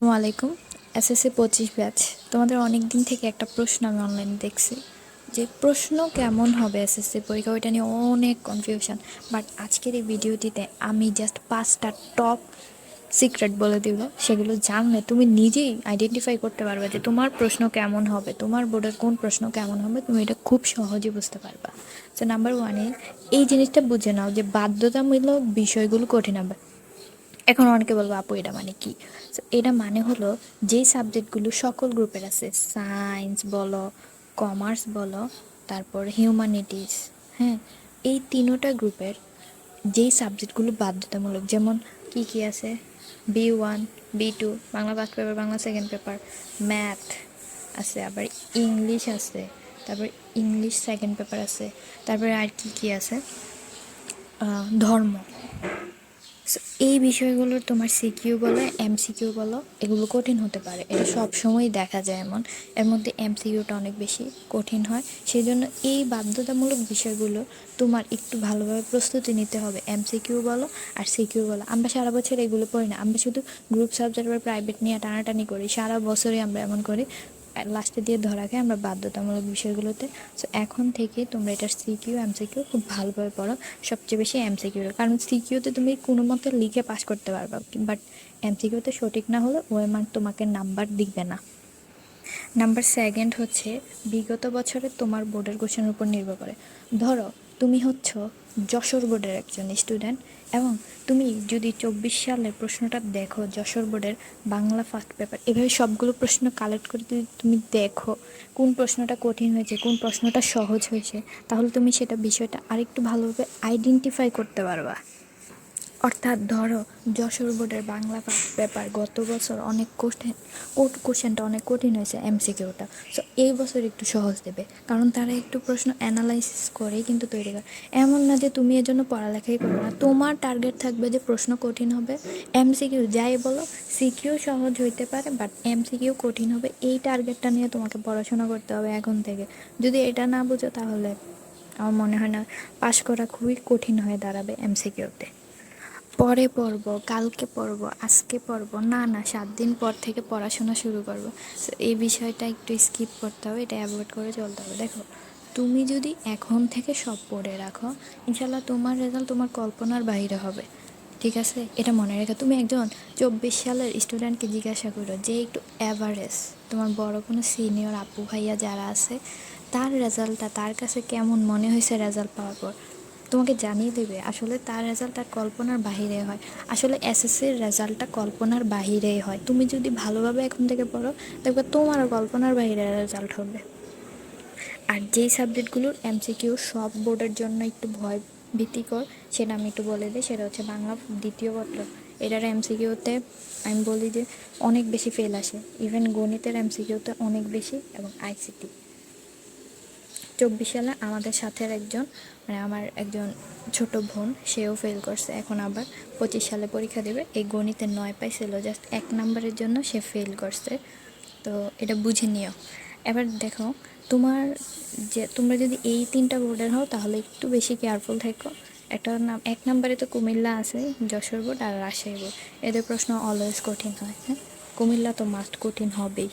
আসসালামু আলাইকুম। SSC 25 batch, তোমাদের অনেক দিন থেকে একটা প্রশ্ন আমি অনলাইনে দেখছি যে প্রশ্ন কেমন হবে এসএসসি পরীক্ষা, ওইটা নিয়ে অনেক কনফিউশন। বাট আজকের এই ভিডিওটিতে আমি জাস্ট 5টা টপ সিক্রেট বলে দিব, সেগুলো জানলে তুমি নিজেই আইডেন্টিফাই করতে পারবে যে তোমার প্রশ্ন কেমন হবে, তোমার বোর্ডের কোন প্রশ্ন কেমন হবে, তুমি এটা খুব সহজে বুঝতে পারবা। তো নাম্বার ওয়ানে এই জিনিসটা বুঝে নাও যে বাধ্যতামূলক বিষয়গুলো কঠিন হবে। এখন অনেকে বলবো আপু এটা মানে কি? তো এটা মানে হলো যেই সাবজেক্টগুলো সকল গ্রুপের আছে, সায়েন্স বলো, কমার্স বলো, তারপর হিউম্যানিটিস, হ্যাঁ, এই তিনোটা গ্রুপের যেই সাবজেক্টগুলো বাধ্যতামূলক, যেমন কি কি আছে, B1, B2, Bangla first paper, Bangla second paper, math আছে, আবার ইংলিশ আছে, তারপর ইংলিশ সেকেন্ড পেপার আছে, তারপরে আর কি কি আছে, ধর্ম। সো এই বিষয়গুলো তোমার সিকিউ বলো এমসিকিউ বলো, এগুলো কঠিন হতে পারে, এটা সবসময় দেখা যায়। এমন এর মধ্যে এমসিকিউটা অনেক বেশি কঠিন হয়, সেই জন্য এই বাধ্যতামূলক বিষয়গুলো তোমার একটু ভালোভাবে প্রস্তুতি নিতে হবে। এমসিকিউ বলো আর সিকিউ বলো, আমরা সারা বছর এগুলো পড়ি না, আমরা শুধু গ্রুপ সাবজেক্ট বা প্রাইভেট নিয়ে টানাটানি করি, সারা বছরই আমরা এমন করি, লাস্টে দিয়ে ধরা খাই আমরা বাধ্যতামূলক বিষয়গুলোতে। সো এখন থেকে তোমরা এটার সিকিউ এমসিকিউ খুব ভালোভাবে পড়ো, সবচেয়ে বেশি এমসিকিউ, কারণ সিকিউতে তুমি কোনো মতে লিখে পাস করতে পারবা, বাট এমসিকিউতে সঠিক না হলে ওএমআর তোমাকে নাম্বার দিবে না। নাম্বার সেকেন্ড হচ্ছে বিগত বছরে তোমার বোর্ডের কোশ্চেনের উপর নির্ভর করে। ধরো তুমি হচ্ছ যশোর বোর্ডের একজন স্টুডেন্ট, এবং তুমি যদি 24 সালের প্রশ্নটা দেখো, যশোর বোর্ডের বাংলা ফার্স্ট পেপার, এভাবে সবগুলো প্রশ্ন কালেক্ট করে যদি তুমি দেখো কোন প্রশ্নটা কঠিন হয়েছে, কোন প্রশ্নটা সহজ হয়েছে, তাহলে তুমি সেটা বিষয়টা আরেকটু ভালোভাবে আইডেন্টিফাই করতে পারবা। অর্থাৎ ধরো যশোর বোর্ডের বাংলা পেপার গত বছর অনেক কোশ্চেনটা অনেক কঠিন হয়েছে, এমসিকিউটা, সো এই বছর একটু সহজ দেবে, কারণ তারা একটু প্রশ্ন অ্যানালাইসিস করেই কিন্তু তৈরি করে। এমন না যে তুমি এর জন্য পড়ালেখাই করবে না, তোমার টার্গেট থাকবে যে প্রশ্ন কঠিন হবে, এমসিকিউ যাই বলো, সিকিউ সহজ হইতে পারে বাট এমসিকিউ কঠিন হবে, এই টার্গেটটা নিয়ে তোমাকে পড়াশোনা করতে হবে এখন থেকে। যদি এটা না বুঝো তাহলে আমার মনে হয় না, পাশ করা খুবই কঠিন হয়ে দাঁড়াবে এমসিকিউতে। পরে পড়ব, কালকে পড়ব, আজকে পড়ব না, না 7 দিন পর থেকে পড়াশোনা শুরু করব। সো এই বিষয়টা একটু স্কিপ করতে হবে, এটা অ্যাভয়েড করে চলতে হবে। দেখো তুমি যদি এখন থেকে সব পড়ে রাখো, ইনশাল্লাহ তোমার রেজাল্ট তোমার কল্পনার বাইরে হবে। ঠিক আছে, এটা মনে রেখো। তুমি একজন 24 সালের স্টুডেন্টকে জিজ্ঞাসা করো যে একটু অ্যাভারেজ, তোমার বড় কোনো সিনিয়র আপু ভাইয়া যারা আছে, তার রেজাল্টটা তার কাছে কেমন মনে হয়েছে রেজাল্ট পাওয়ার পর, তোমাকে জানিয়ে দেবে আসলে তার রেজাল্ট তার কল্পনার বাহিরে হয়। আসলে এসএসসির রেজাল্টটা কল্পনার বাহিরেই হয়, তুমি যদি ভালোভাবে এখন থেকে পড়ো দেখবে তোমারও কল্পনার বাহিরে রেজাল্ট হবে। আর যেই সাবজেক্টগুলোর এমসিকিউ সব বোর্ডের জন্য একটু ভয় ভীতিকর, সেটা আমি একটু বলে দিই, সেটা হচ্ছে বাংলা দ্বিতীয় পত্র। এটার এমসিকিউতে আমি বলি যে অনেক বেশি ফেল আসে, ইভেন গণিতের এমসিকিউতে অনেক বেশি, এবং আইসিটি। 24 সালে আমাদের সাথে একজন, মানে আমার একজন ছোট বোন, সেও ফেল করছে, এখন আবার 25 সালে পরীক্ষা দেবে, এই গণিতে 9 পাইছিল, জাস্ট 1 নম্বরের জন্য সে ফেল করছে। তো এটা বুঝে নিও। এবার দেখো তোমার, যে তোমরা যদি এই 3টা বোর্ডের হও তাহলে একটু বেশি কেয়ারফুল থেকো। একটা নাম, 1 নম্বরে তো কুমিল্লা আছে, যশোর বোর্ড আর রাজশাহী বোর্ড, এদের প্রশ্ন অলওয়েজ কঠিন হয়। হ্যাঁ, কুমিল্লা তো মাস্ট কঠিন হবেই।